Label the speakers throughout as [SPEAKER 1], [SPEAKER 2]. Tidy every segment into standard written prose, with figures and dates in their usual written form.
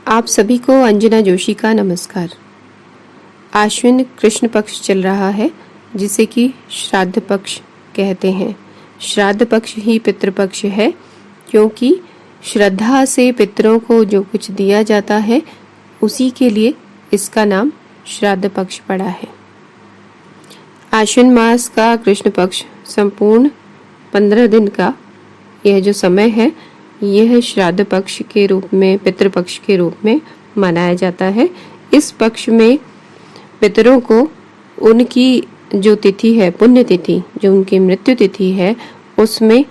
[SPEAKER 1] आप सभी को अंजना जोशी का नमस्कार। आश्विन कृष्ण पक्ष चल रहा है जिसे कि श्राद्ध पक्ष कहते हैं। श्राद्ध पक्ष ही पितृपक्ष है क्योंकि श्रद्धा से पितरों को जो कुछ दिया जाता है उसी के लिए इसका नाम श्राद्ध पक्ष पड़ा है। आश्विन मास का कृष्ण पक्ष संपूर्ण 15 दिन का यह जो समय है यह श्राद्ध पक्ष के रूप में पितृपक्ष के रूप में मनाया जाता है। इस पक्ष में पितरों को उनकी जो तिथि है पुण्य तिथि जो उनकी मृत्यु तिथि है उसमें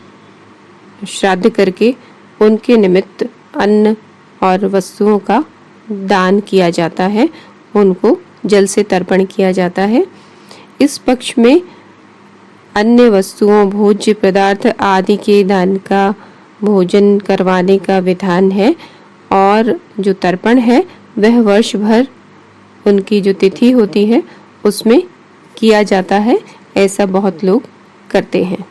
[SPEAKER 1] श्राद्ध करके उनके निमित्त अन्न और वस्तुओं का दान किया जाता है, उनको जल से तर्पण किया जाता है। इस पक्ष में अन्य वस्तुओं भोज्य पदार्थ आदि के दान का भोजन करवाने का विधान है और जो तर्पण है वह वर्ष भर उनकी जो तिथि होती है उसमें किया जाता है। ऐसा बहुत लोग करते हैं।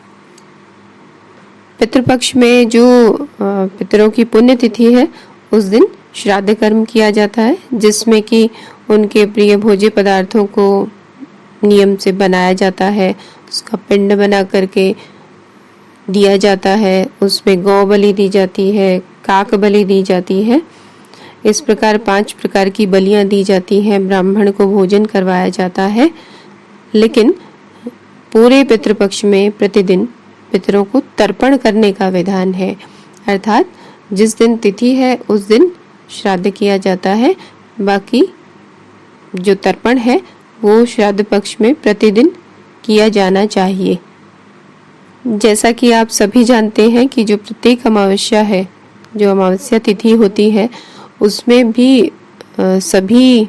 [SPEAKER 1] पितृपक्ष में जो पितरों की पुण्य तिथि है उस दिन श्राद्ध कर्म किया जाता है जिसमें कि उनके प्रिय भोज्य पदार्थों को नियम से बनाया जाता है, उसका पिंड बना करके दिया जाता है, उसमें गौ बलि दी जाती है, काक बलि दी जाती है। इस प्रकार 5 प्रकार की बलियां दी जाती हैं, ब्राह्मण को भोजन करवाया जाता है। लेकिन पूरे पितृपक्ष में प्रतिदिन पितरों को तर्पण करने का विधान है, अर्थात जिस दिन तिथि है उस दिन श्राद्ध किया जाता है, बाकी जो तर्पण है वो श्राद्ध पक्ष में प्रतिदिन किया जाना चाहिए। जैसा कि आप सभी जानते हैं कि जो प्रत्येक अमावस्या है, जो अमावस्या तिथि होती है उसमें भी सभी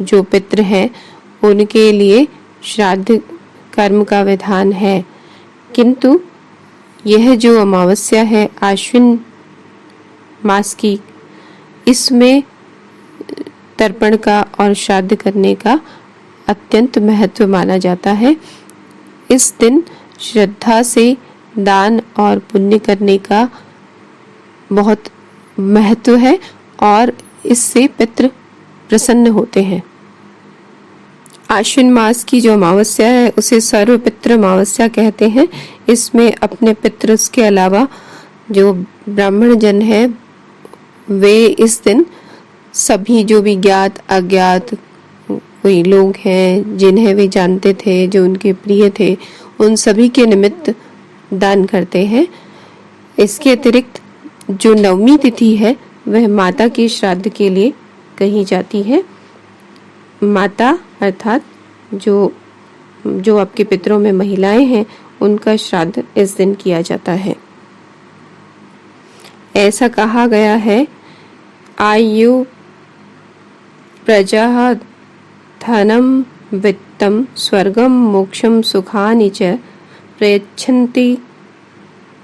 [SPEAKER 1] जो पितृ हैं उनके लिए श्राद्ध कर्म का विधान है। किंतु यह जो अमावस्या है आश्विन मास की, इसमें तर्पण का और श्राद्ध करने का अत्यंत महत्व माना जाता है। इस दिन श्रद्धा से दान और पुण्य करने का बहुत महत्व है और इससे पितृ प्रसन्न होते हैं। आश्विन मास की जो अमावस्या है उसे सर्व पितृ अमावस्या कहते हैं। इसमें अपने पितृ के अलावा जो ब्राह्मण जन है वे इस दिन सभी जो भी ज्ञात अज्ञात कोई लोग हैं जिन्हें वे जानते थे, जो उनके प्रिय थे, उन सभी के निमित्त दान करते हैं। इसके अतिरिक्त जो नवमी तिथि है वह माता के श्राद्ध के लिए कही जाती है। माता अर्थात जो आपके पितरों में महिलाएं हैं उनका श्राद्ध इस दिन किया जाता है। ऐसा कहा गया है, आयु प्रजा धनम वित्तम स्वर्गम मोक्षम सुखानि च प्रयच्छन्ति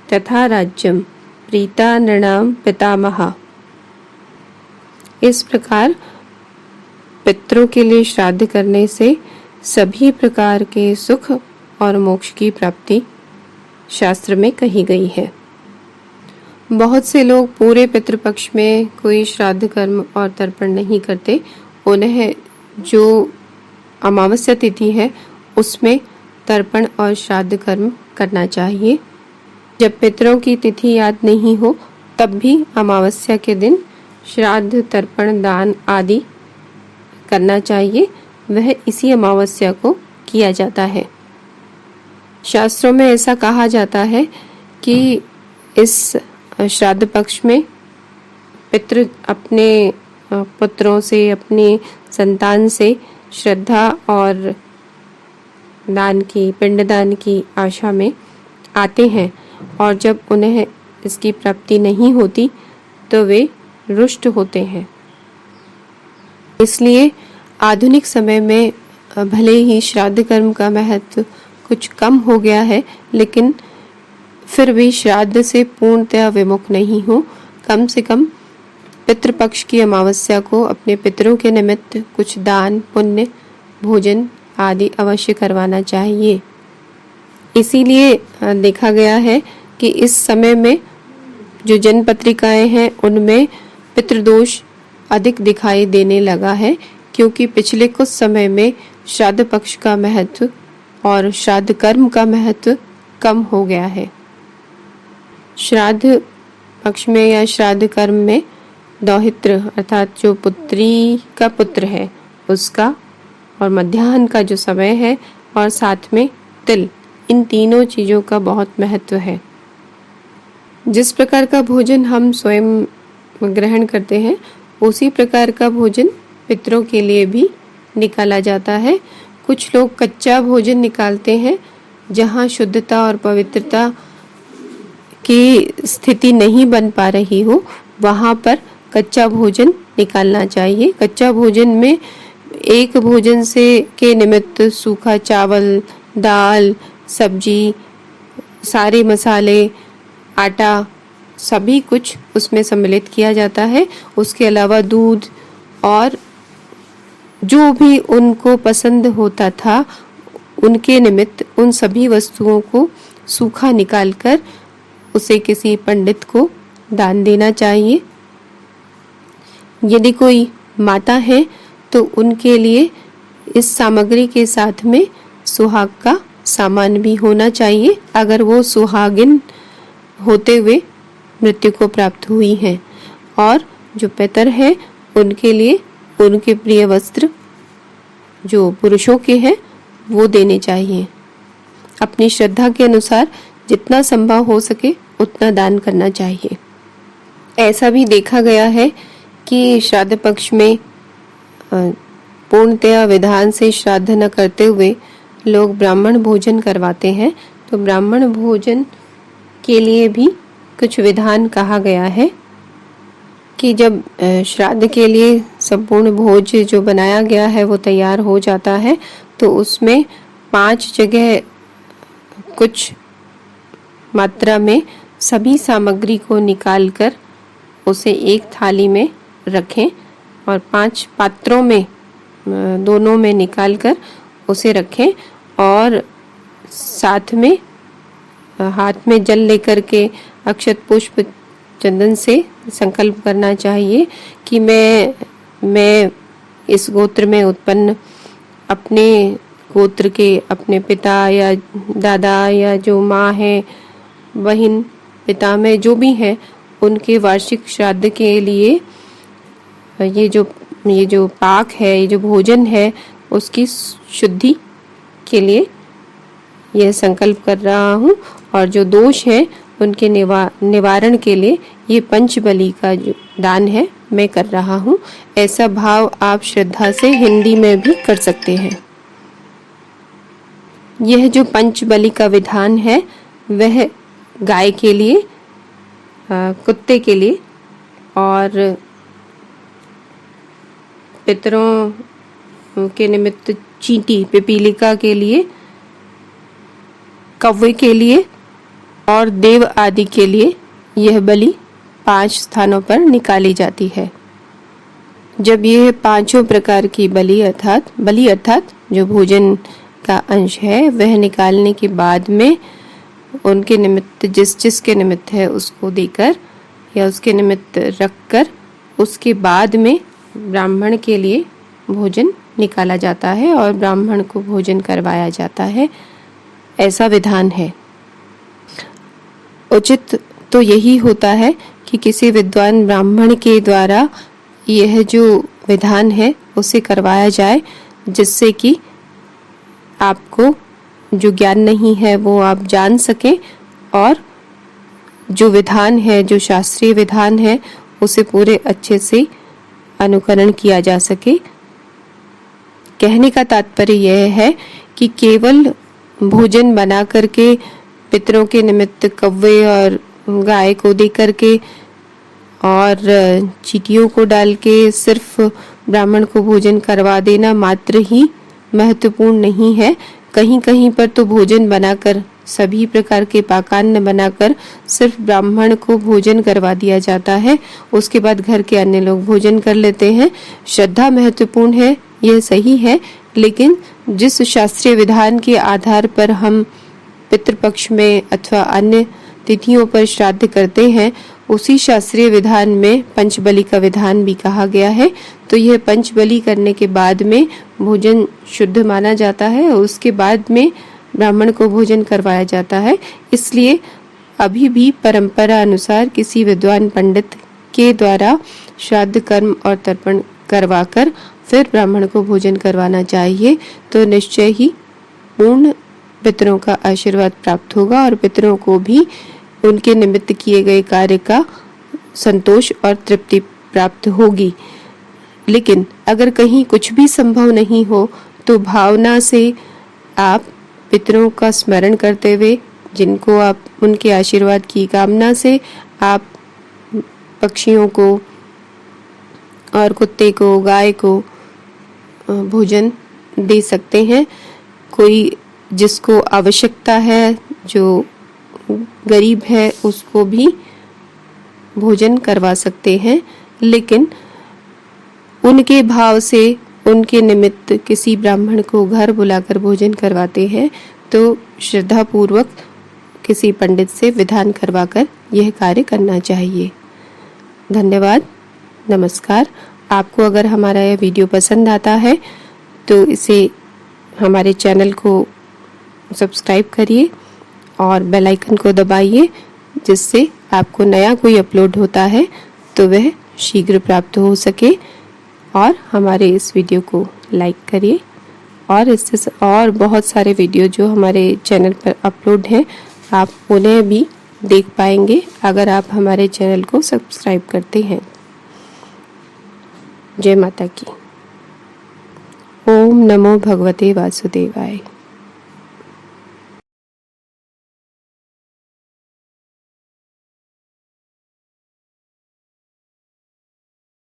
[SPEAKER 1] तथा राज्यम प्रीता नृणाम पितामहा। इस प्रकार पितरों के लिए श्राद्ध करने से सभी प्रकार के सुख और मोक्ष की प्राप्ति शास्त्र में कही गई है। बहुत से लोग पूरे पितृपक्ष में कोई श्राद्ध कर्म और तर्पण नहीं करते। उन्हें जो अमावस्या तिथि है उसमें तर्पण और श्राद्ध कर्म करना चाहिए। जब पितरों की तिथि याद नहीं हो तब भी अमावस्या के दिन श्राद्ध तर्पण दान आदि करना चाहिए। वह इसी अमावस्या को किया जाता है। शास्त्रों में ऐसा कहा जाता है कि इस श्राद्ध पक्ष में पितृ अपने पुत्रों से, अपनी संतान से श्रद्धा और दान की, पिंडदान की आशा में आते हैं और जब उन्हें इसकी प्राप्ति नहीं होती तो वे रुष्ट होते हैं। इसलिए आधुनिक समय में भले ही श्राद्ध कर्म का महत्व कुछ कम हो गया है, लेकिन फिर भी श्राद्ध से पूर्णतया विमुख नहीं हो। कम से कम पितृपक्ष की अमावस्या को अपने पितरों के निमित्त कुछ दान पुण्य भोजन आदि अवश्य करवाना चाहिए। इसीलिए देखा गया है कि इस समय में जो जन पत्रिकाएं हैं उनमें पितृदोष अधिक दिखाई देने लगा है, क्योंकि पिछले कुछ समय में श्राद्ध पक्ष का महत्व और श्राद्ध कर्म का महत्व कम हो गया है। श्राद्ध पक्ष में या श्राद्ध कर्म में दौहित्र अर्थात जो पुत्री का पुत्र है उसका, और मध्याह्न का जो समय है, और साथ में तिल, इन तीनों चीज़ों का बहुत महत्व है। जिस प्रकार का भोजन हम स्वयं ग्रहण करते हैं उसी प्रकार का भोजन पितरों के लिए भी निकाला जाता है। कुछ लोग कच्चा भोजन निकालते हैं, जहाँ शुद्धता और पवित्रता की स्थिति नहीं बन पा रही हो वहाँ पर कच्चा भोजन निकालना चाहिए। कच्चा भोजन में एक भोजन से के निमित्त सूखा चावल, दाल, सब्जी, सारे मसाले, आटा, सभी कुछ उसमें सम्मिलित किया जाता है। उसके अलावा दूध और जो भी उनको पसंद होता था उनके निमित्त उन सभी वस्तुओं को सूखा निकालकर उसे किसी पंडित को दान देना चाहिए। यदि कोई माता है तो उनके लिए इस सामग्री के साथ में सुहाग का सामान भी होना चाहिए, अगर वो सुहागिन होते हुए मृत्यु को प्राप्त हुई हैं। और जो पितर है उनके लिए उनके प्रिय वस्त्र जो पुरुषों के हैं वो देने चाहिए। अपनी श्रद्धा के अनुसार जितना संभव हो सके उतना दान करना चाहिए। ऐसा भी देखा गया है कि श्राद्ध पक्ष में पूर्णतया विधान से श्राद्ध न करते हुए लोग ब्राह्मण भोजन करवाते हैं। तो ब्राह्मण भोजन के लिए भी कुछ विधान कहा गया है कि जब श्राद्ध के लिए संपूर्ण भोज जो बनाया गया है वो तैयार हो जाता है तो उसमें 5 जगह कुछ मात्रा में सभी सामग्री को निकालकर उसे एक थाली में रखें और 5 पात्रों में दोनों में निकालकर उसे रखें, और साथ में हाथ में जल लेकर के अक्षत पुष्प चंदन से संकल्प करना चाहिए कि मैं इस गोत्र में उत्पन्न अपने गोत्र के अपने पिता या दादा या जो माँ है, बहन, पिता में जो भी हैं उनके वार्षिक श्राद्ध के लिए ये जो पाक है, ये जो भोजन है उसकी शुद्धि के लिए यह संकल्प कर रहा हूँ, और जो दोष है उनके निवारण के लिए ये पंचबली का जो दान है मैं कर रहा हूँ। ऐसा भाव आप श्रद्धा से हिंदी में भी कर सकते हैं। यह जो पंचबली का विधान है वह गाय के लिए, कुत्ते के लिए और पितरों के निमित्त चींटी, पिपीलिका के लिए, कौवे के लिए और देव आदि के लिए यह बलि 5 स्थानों पर निकाली जाती है। जब यह 5 प्रकार की बलि अर्थात जो भोजन का अंश है वह निकालने के बाद में उनके निमित्त जिसके निमित्त है उसको देकर या उसके निमित्त रखकर उसके बाद में ब्राह्मण के लिए भोजन निकाला जाता है और ब्राह्मण को भोजन करवाया जाता है। ऐसा विधान है। उचित तो यही होता है कि किसी विद्वान ब्राह्मण के द्वारा यह जो विधान है उसे करवाया जाए, जिससे कि आपको जो ज्ञान नहीं है वो आप जान सकें और जो विधान है, जो शास्त्रीय विधान है उसे पूरे अच्छे से अनुकरण किया जा सके। कहने का तात्पर्य यह है कि केवल भोजन बना करके पितरों के निमित्त कौवे और गाय को दे करके और चींटियों को डाल के सिर्फ ब्राह्मण को भोजन करवा देना मात्र ही महत्वपूर्ण नहीं है। कहीं कहीं पर तो भोजन बनाकर, सभी प्रकार के पाकान्न बनाकर सिर्फ ब्राह्मण को भोजन करवा दिया जाता है, उसके बाद घर के अन्य लोग भोजन कर लेते हैं। श्रद्धा महत्वपूर्ण है, यह सही है, लेकिन जिस शास्त्रीय विधान के आधार पर हम पितृपक्ष में अथवा अन्य तिथियों पर श्राद्ध करते हैं उसी शास्त्रीय विधान में पंचबलि का विधान भी कहा गया है। तो यह पंचबलि करने के बाद में भोजन शुद्ध माना जाता है और उसके बाद में ब्राह्मण को भोजन करवाया जाता है। इसलिए अभी भी परंपरा अनुसार किसी विद्वान पंडित के द्वारा श्राद्ध कर्म और तर्पण करवाकर फिर ब्राह्मण को भोजन करवाना चाहिए। तो निश्चय ही पूर्ण पितरों का आशीर्वाद प्राप्त होगा और पितरों को भी उनके निमित्त किए गए कार्य का संतोष और तृप्ति प्राप्त होगी। लेकिन अगर कहीं कुछ भी संभव नहीं हो तो भावना से आप पितरों का स्मरण करते हुए, जिनको आप उनके आशीर्वाद की कामना से आप पक्षियों को और कुत्ते को, गाय को भोजन दे सकते हैं। कोई जिसको आवश्यकता है, जो गरीब है, उसको भी भोजन करवा सकते हैं। लेकिन उनके भाव से उनके निमित्त किसी ब्राह्मण को घर बुलाकर भोजन करवाते हैं तो श्रद्धा पूर्वक किसी पंडित से विधान करवाकर यह कार्य करना चाहिए। धन्यवाद, नमस्कार। आपको अगर हमारा यह वीडियो पसंद आता है तो इसे हमारे चैनल को सब्सक्राइब करिए और बेल आइकन को दबाइए, जिससे आपको नया कोई अपलोड होता है तो वह शीघ्र प्राप्त हो सके। और हमारे इस वीडियो को लाइक करिए और इससे और बहुत सारे वीडियो जो हमारे चैनल पर अपलोड हैं आप उन्हें भी देख पाएंगे अगर आप हमारे चैनल को सब्सक्राइब करते हैं। जय माता की। ओम नमो भगवते वासुदेवाय।